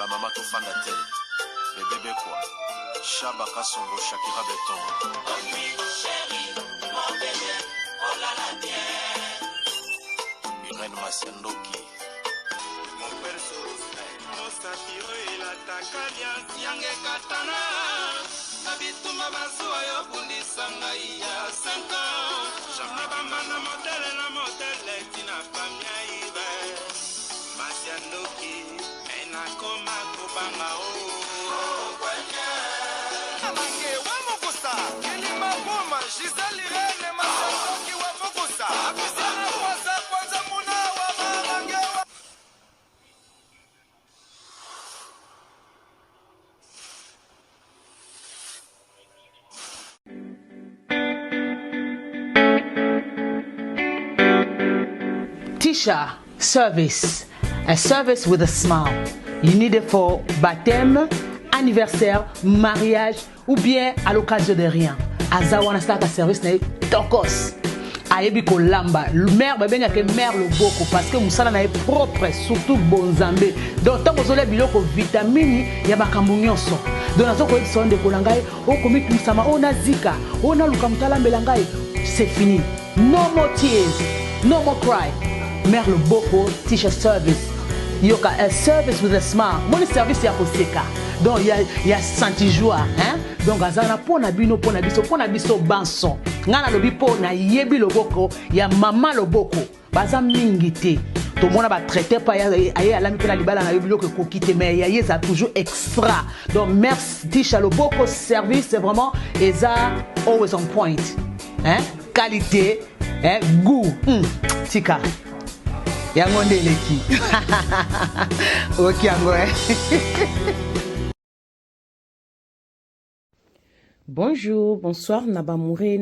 ba mama to fanda te. Bébé quoi. Chaba Kasongo Shakira Beton. Oh oui, chérie, mon bébé, oh là là, bien. Irène Masiandoki. Mon perso, mon satiro et la takalia, Siange Katana. Nabituma Basua, Yobundi Sangaïa, 5 ans. Jamaba Mana modèle, la modèle, Tina Famia Ibe. Masiandoki, Ena Koma Kobanga, oh. Tisha service, a service with a smile. You need it for baptême, anniversaire, mariage ou bien à l'occasion de rien. Azawana start a service na tokos. Ayebi ko lamba. Mère babenga ke mère le boko parce que musala na propre surtout bonzambe. Donc tant bozole biloko vitamine ya bakambu nyonso. Donc nazo ko ebisa de kolangai o komi tumsama o nazika o na luka mutala mbelangai. C'est fini. No more tears, no more cry. Mère le boko Tisha service. Yoka a service with a smile. Mon service ya koseka. Donc il y a senti joie, hein? Donc azana pona bino pona biso banson. Ngana lobi pona yebi loboko ya mama loboko. Baza mingi te. To mona ba traiter pa ya alami pela libala na yobiloko kokite mais ya yeza toujours extra. Donc merci Tisha loboko service c'est vraiment eza always on point. Hein? Qualité, hein? Goût. Tika. Yango ndeleki. OK yango. Bonjour, bonsoir, Nabamouré,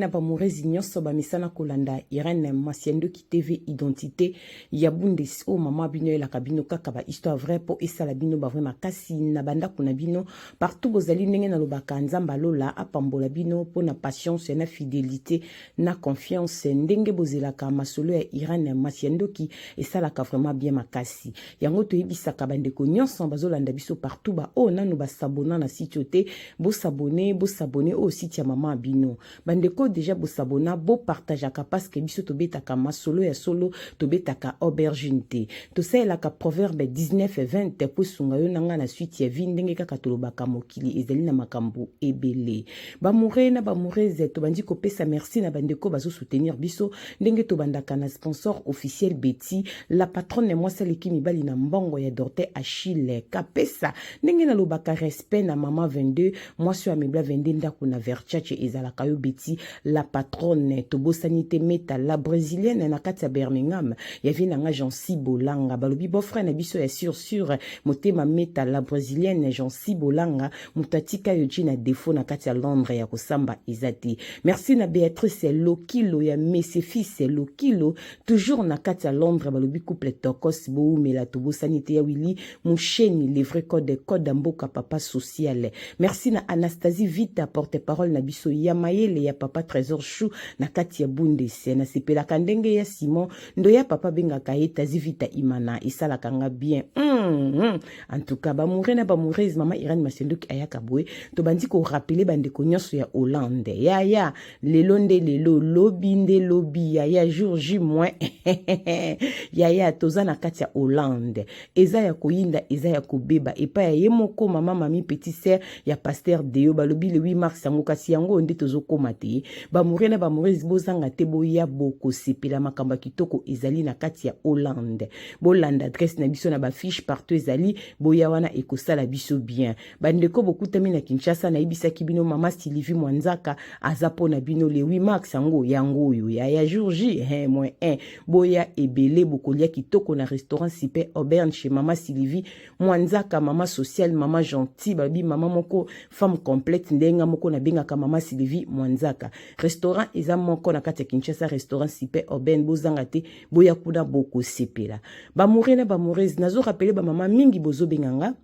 Zignos, Sobamisana Kolanda, Irène Masiandoki TV Identité, Yabunde, oh maman bino la cabino kakaba, histoire vraie pour essa la bino bavre makasi, Nabanda Kunabino, partout bozali nenge na lobaka nzamba lola, apambola bino, pour na patience, na fidélité, na confiance, ndenge bozelaka masolo ya Irène Masiandoki, essa la ka vraiment bien makasi. Yango to ebisa kabande ko nyonso bazolanda biso partout ba, oh nanu ba sabona na sitiote, bo sabone au site ya maman bino bandeko déjà bo sabona bo partageaka parce que biso to betaka masolo ya solo to betaka aubergine te to sela ka proverbe 19:20 po sunga yo nanga na suite ya vindenge kaka to lobaka mokili ezali na makambo ebele ba moureze to bandi ko pesa merci na bandeko bazo soutenir biso ndenge to bandaka na sponsor officiel Betty la patronne moi celle qui mibali na mbongo ya Dorte Achille kapesa ndenge na lobaka respect na maman 22 moi sur amebla 22 ndako na Verchache ezalaka yo Betty la patronne tobo sanité meta la brésilienne na kati ya Birmingham ya vina nga Jean Bolanga balobi bofrère na biso ya sur motema meta la brésilienne Jean Bolanga mutatika yo na défaut na kati ya Londres ya kosamba ezati merci na Béatrice Lokilo ya Messi fils Lokilo toujours na kati ya Londres balobi couple tokos bo mela tobo sanité ya Willy Moucheni les vrais code mboka papa social merci na Anastasie Vita porte-parole na biso ya mayele ya papa Trésor Chou na kati ya Bundese na sepela kandenge ya Simon ndo ya papa benga kaeta zivita imana isala kanga bien en tout cas ba moureuse mama Irène Masiandoki ayaka boy to bandi ko rappeler bande ko nyonso ya Hollande ya lelo lobi ya jour J moins ya toza na kati ya Hollande eza ya koyinda eza ya kobeba epa ya yemoko mama mami petit sœur ya pasteur Deo balobi le 8 mars yango kasi yango nde tozokoma te ba moureuse bozanga te boya boko sepela makamba kitoko ezali na kati ya Hollande bolanda adresse na biso na ba fiche partout ezali boya wana ekosala biso bien bandeko bokutami na Kinshasa na ibisaki bino mama Sylvie Mwanzaka azapo na bino le 8 mars yango yo ya jour J -1 boya ebele bokolia kitoko na restaurant Super Auberge chez mama Sylvie Mwanzaka mama sociale mama gentille babi mama moko femme complète ndenga moko na bengaka mama Sylvie Mwanzaka restaurant eza moko na kati ya Kinshasa restaurant Super Auberge bozanga te boya kuna boko sepela ba moureuse nazo rappeler ba mama mingi bozo benganga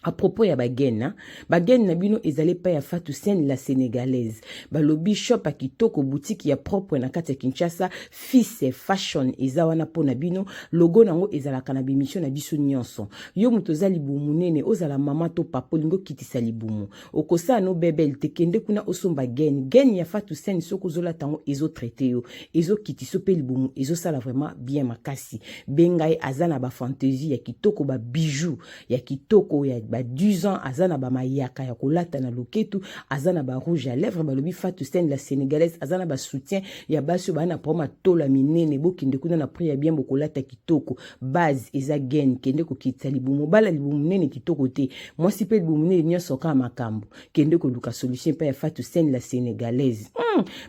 À propos ya bagen na bino ezali pa ya Fatou Sène la sénégalaise balobi shop a kitoko boutique ya propre na kati ya Kinshasa Fils Fashion eza wana po na bino logo nango ezalaka na bimission na biso nyonso yo muto za libumu nene ozala mama to papa lingo kitisa libumu okosa no bebel tekende kuna osomba gen ya Fatou Sène soko zola tango ezo traité yo ezo kitiso pe libumu ezo sala vraiment bien makasi bengai azana ba fantaisie ya kitoko ba bijoux ya kitoko ya ba 10 ans azana ba mayaka ya kolata na loketu azana ba rouge à lèvres balobi Fatou Sène la sénégalaise azana ba soutien ya baso bana proma tola minene bokinde kuna na prix ya bien bokolata kitoko base eza gen kende ko kitsa libumu bala libumu nene kitoko te moi si pe libumu nene nyoso ka makambo kende ko luka solution pa ya Fatou Sène la sénégalaise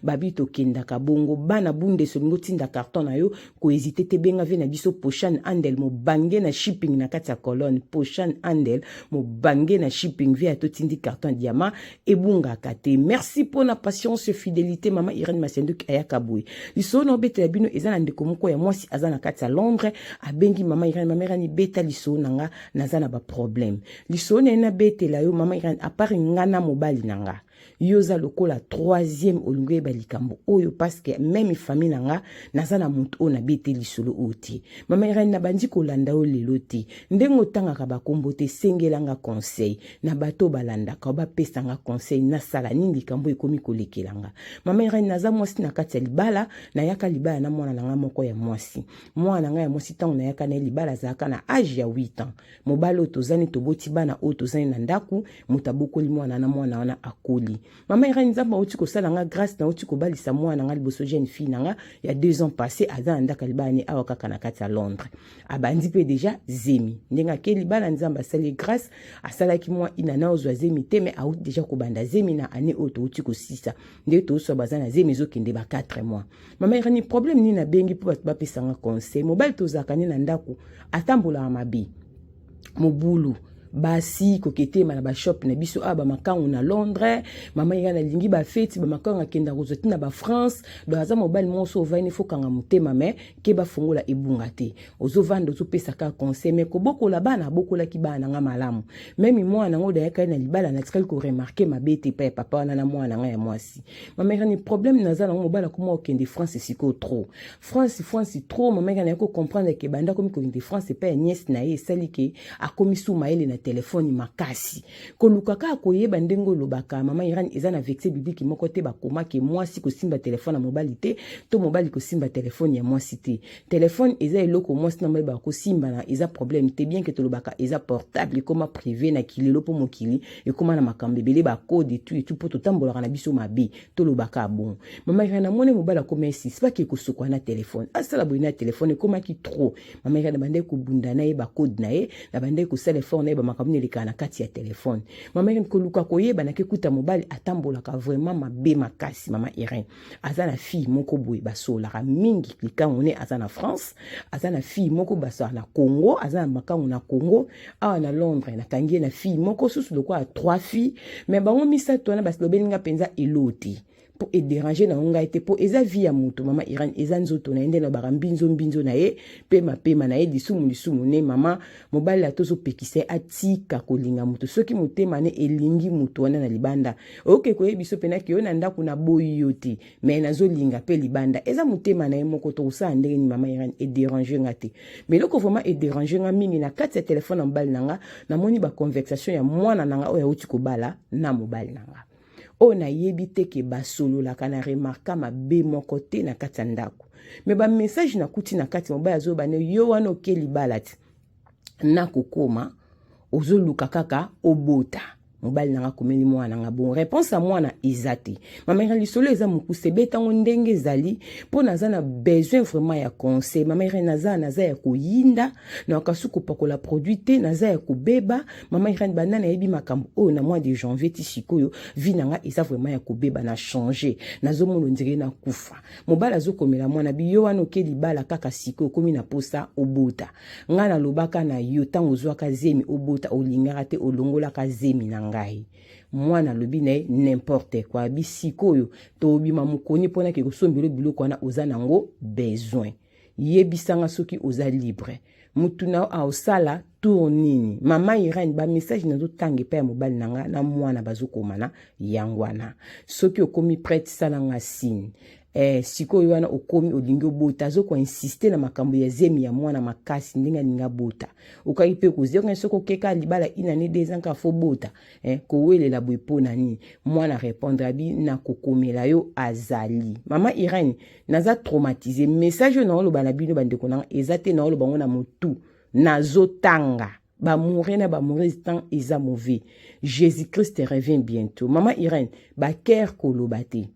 babito kenda kabongo bana bunde solingo tinda carton na yo ko hésiter te benga ve na biso Pochan Andel mo bange na shipping na kati ya colonne Pochan Andel mo bange na shipping via to tindi carton diamant ebunga kate merci pour na patience fidélité mama Irène Masendo ayaka boui liso no beta bino ezana ndeko moko ya mwasi azana kati ya Londres abengi mama Irène mama Irène beta liso nanga nazana ba problème liso na beta la yo mama Irène a part ngana mobali nanga yoza lokola troisième olungue balikambo oyo parce que même famille nanga nazana mutu ona bete lisolo oti mama Irène na bandi kolanda o leloti ndengo tanga ka bakombo te sengelanga conseil na bato balanda ka ba pesanga conseil na sala nindi kambo ekomi kolekelanga mama Irène naza mwasi na kati ya libala na yaka libala na mwana nanga moko ya mwasi mwana nanga ya mwasi tango na yaka na libala zaka na âge ya 8 ans mobalo tozani toboti bana o tozani na ndaku mutabokoli mwana na mwana wana akoli mama Irène nzamba oti ko sala nga grâce na oti ko balisa mwana nga liboso jeune fille nanga ya 2 ans passé aza ndaka libani awa kaka na kati ya Londres abandi pe déjà zemi ndenga ke libala nzamba sali grâce asala ki mwa inana ozwa zemi te mais a déjà ko banda zemi na année auto oti ko sisa nde to so bazana zemi zo kende ba 4 mois mama Irène problème ni na bengi po ba pesanga conseil mobile to zakani na ndako atambola mabi mobulu basi kokete mana ba shop na biso aba makangu na Londres mama Irène lingi ba feti ba makangu akenda kozoti na ba France do aza mobile monso vaini fokanga mutema me ke ba fongola ebunga te ozo vanda ozo pesa ka conseil me ko bokola bana bokola ki bana nga malamu même mwana ngo da yaka na libala na tikali ko remarquer mabete pa papa na mwana nga ya mwasi mama Irène problème na za na mobile ko mo okende France siko trop France trop mama Irène ko comprendre ke banda komi ko okende France pa nièce na ye salike akomi suma ele na téléphone makasi kolukaka koyeba ndengo lobaka mama Irène eza na vexé biblique moko te bakoma ke mwasi ko simba téléphone na mobilité to mobali ko simba téléphone ya mwasi te téléphone eza eloko mwasi na mobali ko simba na eza problème te bien que to lobaka eza portable koma privé na kilelo po mokili e koma na makambe belé ba code et tout po to tambola na biso mabe to lobaka bon mama Irène na mone mobali ko messi c'est pas ke ko sokwa na téléphone asala boina téléphone koma ki trop mama Irène bande ko bunda na e ba code na e na bande ko téléphone na e makamune likana kati ya telefone mama Irène koluka koyeba na kekuta mobali atambola ka vraiment mabe makasi mama Irène azana fille moko boye basola ka mingi likango ne azana France azana fille moko basola na Congo azana makango na Congo awa na Londres na kangie na fille moko susu lokwa a 3 filles mais bango misato na baslobeli nga penza eloti pour déranger na nga été pour eza vie ya mutu mama Irène eza nzoto na ende na barambinzo mbinzo na ye pema na ye lisumu ne mama mobali atozo pekise atika kolinga mutu soki mutema ne elingi mutu wana na libanda oke ko yebiso pena ki ona ndako na boyi yoti mais nazo linga pe libanda eza mutema na ye moko to usa ndenge ni mama Irène et déranger nga te mais loko vraiment et déranger nga mingi na kati ya téléphone mbali nanga na moni ba conversation ya mwana nanga oya uti ko bala na mobali nanga ona yebite ke basolo la kana remarka mabe moko te na kati ya ndako me ba message na kuti na kati mobali azo bane yo wana okeli balati na kokoma ozoluka kaka obota mobali nanga komeli mwana nga bon réponse à mwana izati mama Irène lisolo eza mukuse betango ndenge zali po nazana besoin vraiment ya conseil mama Irène naza ya koyinda na kasuko pakola produit te naza ya kobeba mama Irène banana yebi makambo o na mois de janvier tisikoyo vi nanga eza vraiment ya kobeba na changer nazo mono ndire na kufa mobali azokomela mwana biyo wana okeli bala kaka siko komi na posa obota ngana lobaka na yo tango zwaka zemi obota olingaka te olongola ka zemi na ngai mwana lobi na n'importe quoi bisikoyo to bima mukoni pona ke kosombelo biloko wana oza nango besoin yebisanga soki oza libre mutu na aosala tour nini mama Irene ba message nazotanga epai ya mobali nanga na mwana bazokomana yango wana soki okomi prête salanga signe sikoyo wana okomi olingi obota azoko insiste na makambo ya zemi ya mwana makasi ndenge alinga bota okaki mpe kozela soki okeka libala inane 2 ans ka fo bota kowelela boye mpo na nini mwana répondre abi na kokomela yo azali mama Irene naza traumatisé message oyo naoloba na bino bandeko nanga eza te naoloba ngo na motu nazotanga bamoure na bamourese temps eza mauvais Jésus-Christ revient bientôt mama Irene baker koloba te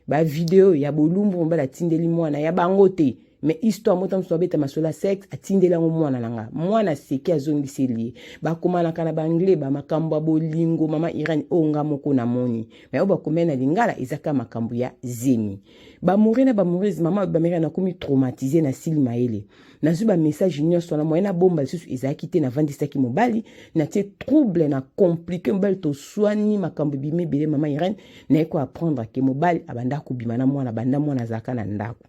ba video ya bolumbu mbala tindeli mwana ya bango te mais histoire mota mso beta masola sexe atindela ngo mwana nanga mwana seki azongiseli ba komana kana ba anglais ba makambo bolingo mama Irene onga moko na moni mais oba komena lingala ezaka makambo ya zemi ba mourir na ba mourir mama ba mère na komi traumatisé na silima ele nazu ba message nyonso na moyena bomba susu ezaki te na vandisaki mobali na tie trouble na compliqué mobali to soigner makambo bimé belé mama Irene na ko apprendre que mobali abanda ko bimana mwana banda mwana zaka na ndako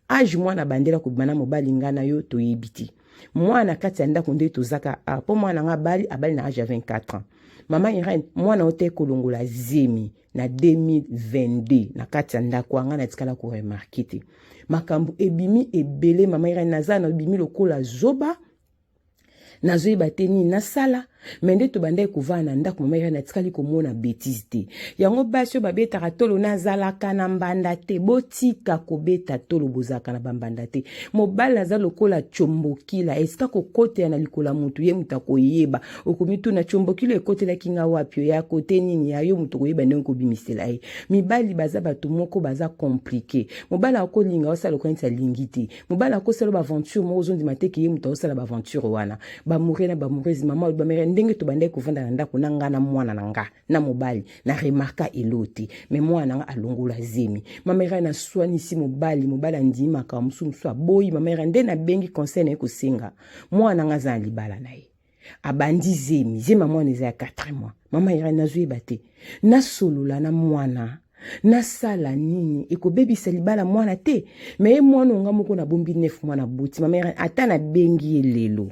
age mwana bandela ko bimana mobali ngana yo to yebiti mwana kati ya ndako nde to zaka po mwana nga bali abali na age ya 24 ans mama Irene mwana ote kolongola zemi na 2022 na kati ya ndako anga na tikala ko remarquer te makambo ebimi ebele mama Irene nazana ebimi lokola zoba nazoyeba te nini nasala mende to bandai kovana ndako mama Irene atikali komona bêtise te yango basi babetaka tolo nazalaka na mbanda te botika kobeta tolo bozaka na bambanda te mobali naza lokola chombokila esika kokotela na likola mutu ye mutu akoyeba okomitu na chombokila ekotelaki nga wapi ya kote nini ya yo mutu koyeba ndenge kobimisela ye mibali baza bato moko baza compliqué mobali akolinga osala koinisa lingi te mobali akosala ba aventure mo ozondima te ke ye mutu osala ba aventure wana ba mourir na ba mourir mama ba mère ndenge to bandai kovanda na ndako nanga na mwana nanga na mobali na remarka eloti mais mwana nanga alongola zemi mama Irene na soigni si mobali ndima ka musu aboyi mama Irene nde na bengi conseil na ekosenga mwana nanga za libala na ye abandi zemi mwana eza ya 4 mois mama Irene nazoyeba te na solola na mwana nasala nini ekobebisa libala mwana te mais mwana nga moko na bombi 9 mois na buti mama Irene ata na bengi elelo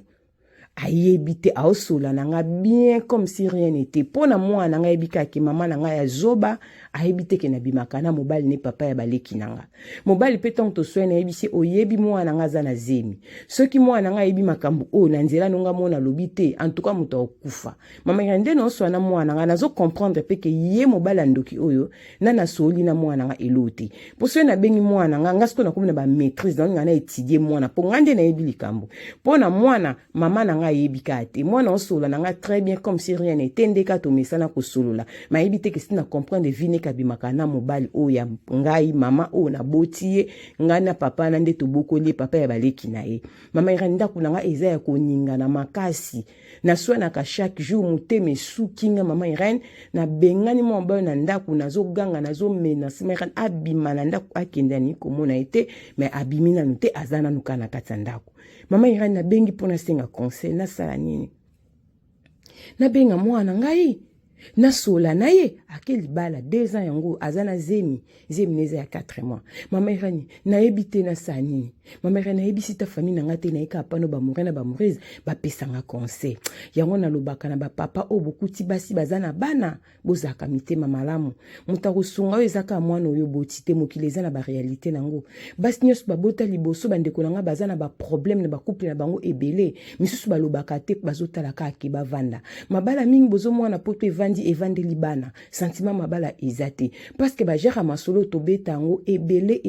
ayebite aosola nanga bien comme si rien n'était pona mwana nanga yebika ke mama nanga ya zoba ayebite ke na bimaka na mobali ne papa ya baleki nanga mobali pe tant to soena yebisi oyebi mwana nanga za na zemi soki mwana nanga yebi makambo o na nzela nonga mona lobite en tout cas muto okufa mama ngende no so na mwana nanga nazo comprendre pe ke ye mobali ndoki oyo na soli na mwana nanga eloti po soena bengi mwana nanga ngasko na komona ba maîtrise dans ngana étudier mwana po ngande na yebi likambo pona mwana mama nanga yebika te mwana osola nanga très bien comme si rien n'était ndeka to mesana ko solola ma yebite ke sina comprendre vine kabimaka na mobali o ya ngai mama o na botie ngana papa na nde to bokoli papa ya baleki na ye mama iranda kunanga eza ya koninga na makasi na swana ka chaque jour muteme sukinga mama Irene na bengani mo mbayo na ndaku nazo ganga nazo mena simeran abima na ndaku akendani komona ete mais abimina nute azana nukana kata ndaku mama Irene na bengi pona senga conseil na sala nini na benga mwana ngai na sola na ye akeli bala 2 ans yango azana zemi neza ya 4 mois mama Irene na ebite na sani mama Irene na ebisi ta famille na ngate na eka pano ba mourir na ba mourir ba pesanga conseil yango na lobaka na ba papa o bokuti basi bazana bana bozaka mitema malamu mutako sunga oyo ezaka mwana oyo botite mokili eza na ba réalité nango basi nyos ba bota liboso bandeko nanga bazana ba problème na ba couple na bango ebele misusu ba lobaka te bazotala ka ke bavanda mabala mingi bozo mwana poto evandi libana sentiment mabala ezate parce que ba gère masolo to betango ebele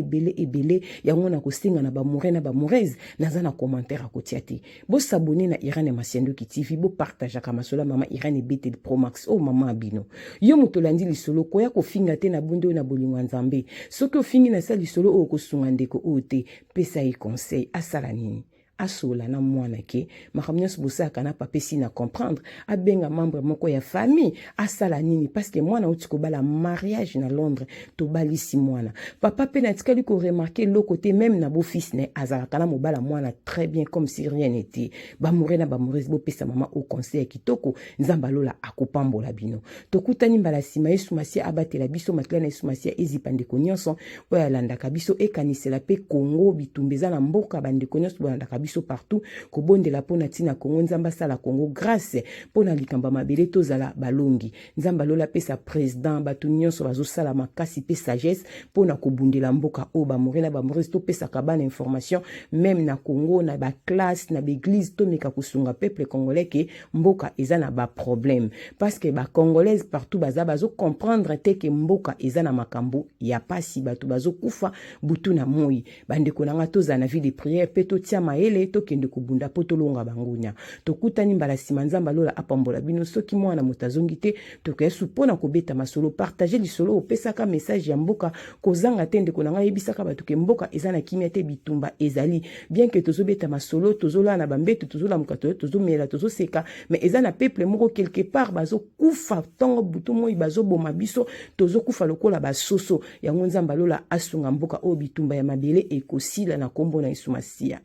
yango na kosinga na ba mourir na ba moureuse naza na commentaire akotiati bo s'abonner na Irene Masiendo ki TV bo partager ka masolo mama Irene bete Pro Max o mama abino yo mutolandi lisolo koya ko finga te na bunde na bolingo nzambe soki ofingi na sali solo o ko sunga ndeko o te pesa yi conseil asala nini asola na mwana ke makambo nyonso bosaka na papa si na comprendre abenga membre moko ya famille asala nini parce que mwana uti kobala mariage na Londres to balisi mwana papa pe na tikali ko remarquer le côté même na beau fils ne azalaka na mobala mwana très bien comme si rien n'était bamoure na bamourese bo pesa mama au conseil kitoko nzamba lola akopambola bino tokutani mbala sima yesu masia abatela biso makila na yesu masia ezipandeko nyonso oyo alandaka biso ekanisela pe Congo bitumbeza na mboka bandeko nyonso bolandaka biso partout kobondela pona tina Congo nzamba sala Congo grâce pona likamba mabele tozala balongi nzamba lola pesa président batu nyonso bazosala makasi pe sagesse pona kobundela mboka o bamorela bamoresi to pesa kabana information même na Congo na ba classe na l'église to meka kusunga peuple congolais ke mboka eza na ba problème parce que ba congolais partout bazo comprendre te ke mboka eza na makambo ya pasi batu bazo kufa butu na moi bandeko nanga toza na vie de prière pe to tia maele to kende kubunda poto longa bangunya to kutani mbala sima nzamba lola apambola bino soki mwana mutazongi te to kesu pona kobeta masolo partager lisolo opesaka message ya mboka kozanga te ndeko nanga yebisaka batu ke mboka eza na kimia te bitumba ezali bien que tozobeta masolo tozola na bambeto tozola mukato tozomela tozoseka mais eza na peuple moko quelque part bazo kufa tongo butu moi bazo boma biso tozo kufa lokola basoso yango nzamba lola asunga mboka o bitumba ya mabele ekosila na kombo na Yesu Masia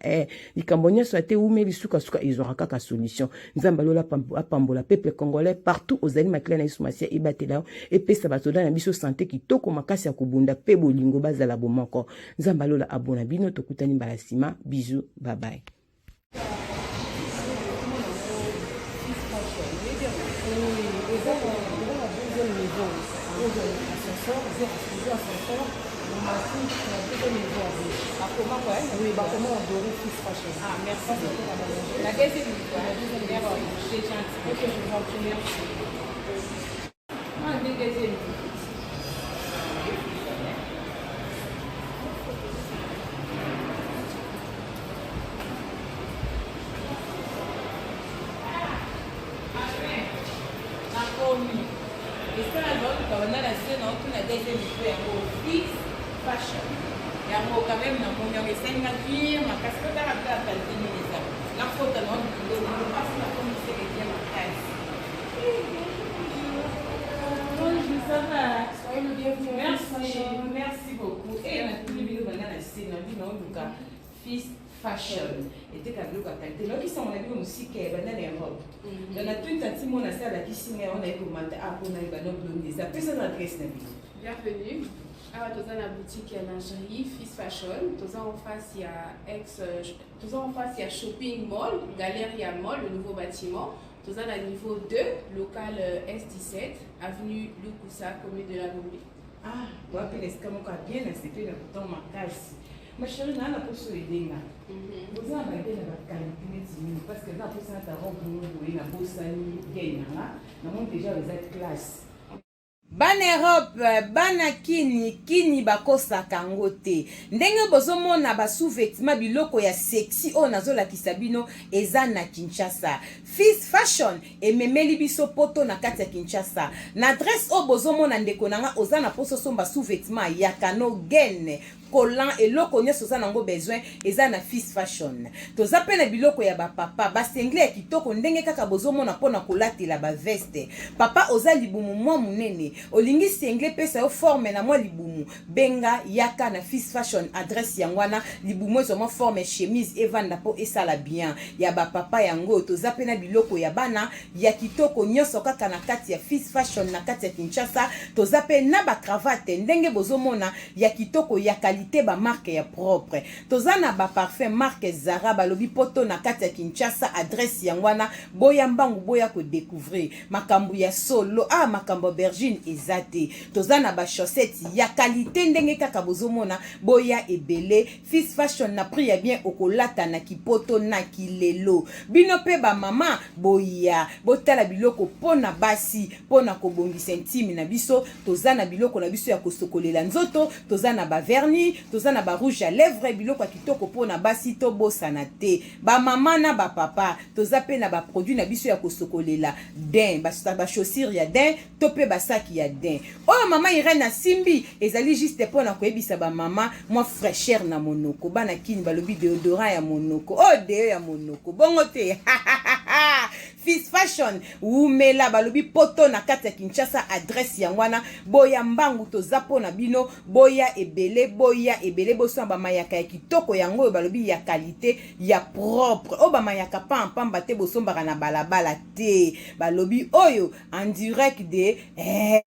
likambo nyonso ate umeli suka ezora kaka solution nzamba lola apambola peuple congolais partout ozali makila na Yesu Masia ebatela epesa batoda na biso santé kitoko makasi ya kubunda pe bolingo bazala bomoko nzamba lola abona bino tokutani mbala sima bisous bye bye. Oui, bah comment on doit fils fashion. Ah, merci beaucoup. La deuxième fois, c'est gentil. Ok, je vous en prie, merci. Ah, deuxième. Fashion. Il y a quand même dans mon enseigne la vie, ma casquette à la qualité militaire. La faute à notre boulot, on passe la commission et bien ma classe. Bonjour, ça va? Soyez le bienvenu. Merci beaucoup. Et on a tous les vidéos maintenant à scène, on dit non, donc fils fashion. Et t'es qu'à l'eau à qualité. Là qui sont on a vu aussi qu'il y a des robes. On a tout un petit monde à ça la qui signe, on a eu commenté à on a eu un autre blonde des appels ça adresse la vidéo. Bienvenue. Alors, dans la boutique lingerie Fils Fashion, en face il y a Shopping Mall, Galeria Mall, le nouveau bâtiment. Dans à niveau 2, local S17, avenue Lukusa, commune de la Gombe. Ah, vous appelez ce que vous avez bien accepté le bouton ma case. Ma chérie, on a pour se aider là. Vous avez bien la qualité parce que là, pour ça, tu as rencontré la bosse gagnant là. Nous avons déjà les autres classes. Bana Europe, bana kini bakosaka ngo te. Ndenge bozomona ba sous-vêtements biloko ya sexy o nazolakisa bino eza na Kinshasa. Fils Fashion ememeli biso poto na kati ya Kinshasa. Na adresse o bozomona ndeko nanga oza na poso somba sous-vêtements ya Kano Gen. Collant et loko nyonso za nango besoin eza na Fils Fashion. Toza pe na biloko ya ba papa ba sengle ya kitoko ndenge kaka bozomona pona kolatela ba veste. Papa oza libumu mwa munene. Olingi sengle pesa yo forme na mwa libumu. Benga yaka na Fils Fashion adresse yangwana libumu zo mwa forme chemise evanda po esala bien. Ya ba papa yango toza pe na biloko ya bana ya kitoko nyonso kaka na kati ya Fils Fashion na kati ya Kinshasa. Toza pe na ba cravate ndenge bozomona ya kitoko ya ba marque ya propre. Tozana ba parfum marque Zara balobi poto na kati ya Kinshasa adresse yangwana boya mbangu boya ko découvrir makambu ya solo makambo bergine ezate. Tozana ba chaussettes ya qualité ndenge kaka bozomona boya ebele Fils Fashion na prix ya bien okolata na kipoto na kilelo. Bino pe ba mama boya botala biloko pona basi pona kobongisa intime na biso tozana biloko na biso ya kosokolela nzoto tozana ba vernis fini toza na ba rouge à lèvres biloko kitoko pona basi to bosana te ba mama na ba papa toza pe na ba produit na biso ya kosokolela den ba chaussure ya den to pe ba sac ya den oh mama Irene na simbi ezali juste pona koyebisa ba mama moi fraîcheur na monoko bana kini balobi déodorant ya monoko oh deo ya monoko bongo te Fist Fashion umela balobi poto na kati ya Kinshasa adresse ya ngwana boya mbangu toza pona bino boya ebele boso ba mayaka ya kitoko yango balobi ya qualité ya propre o ba mayaka pamba te bosombaka na balabala te balobi oyo en direct de